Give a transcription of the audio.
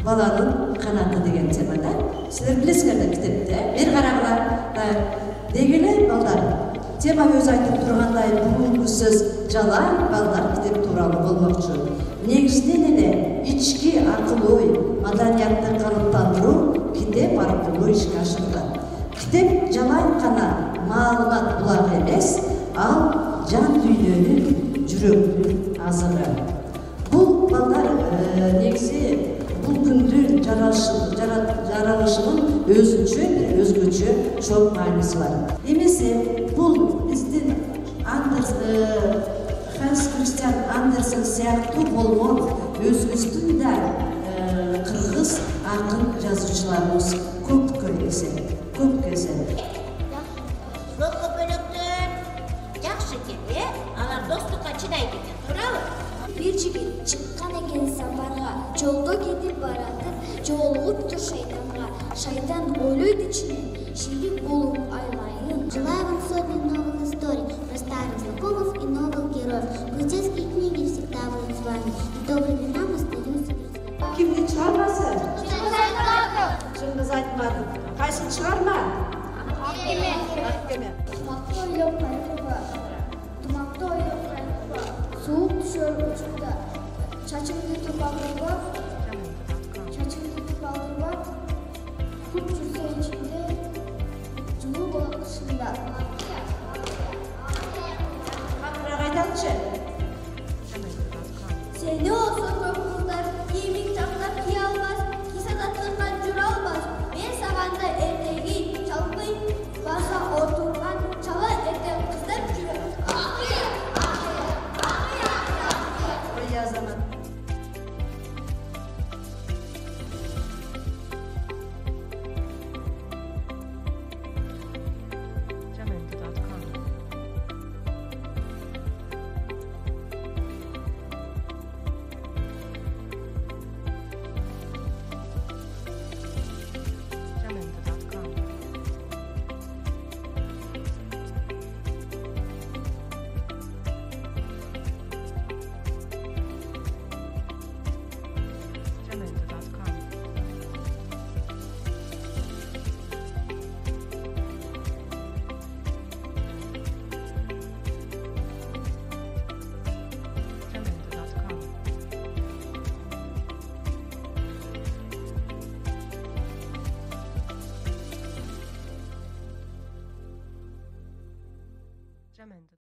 Баланын канаты деген темада. Силер билесиңер да китепте. Бир карагыла дегеле балдар. Тема өзү айтып тургандай бүгүнкү сөз жалаң балдар китеп тууралуу болмокчу. Негизинен эле ички акыл ой, маданиятты калыптандыруу китеп аркылуу ишке ашырылат. Китеп жалаң гана маалымат булагы эмес, ал жан дүйнөнүн жүрөгүнүн азыгы. Бул балдар негизи бул күндүн жаралышынын өзгөчө чоң мааниси бар. Эмесе бул биздин Ханс Кристиан Андерсен сыяктуу болгон өзүбүздүн да кыргыз акын жазуучуларыбыз көп эсеп. Жолго бөлөктөр жакшы келе, алар достукка чыдайт экен, туурабы? Бир жигит чыккан экен сапарга, жолдо кетип баратып, жолугуптур шайтанга. Шайтан ойлойт ичинен, ширик болуп айлайын. Желаю вам сотни новых историй про старых знакомых и новых героев. Полицейские книги всегда будут с вами. И добрые времена остаются. Кимдин чыгармасы? Чыңгыз айтмадым. Кайсын чыгарма? Аккеме. Тумакты ойлоп кайткыла. Суук түшөр учурда чачымды түрүп алдырбап, күп жүрсө ичинде жылуу болушунда. Акыраак айтачы. Сени болсо көп кыздар кийимиң чактап кие албас, кисадаттыкка жүрө албас. Мен саганда эртеги чалпый баса отурган чала эртең кыздар жүрөт. Jamendo.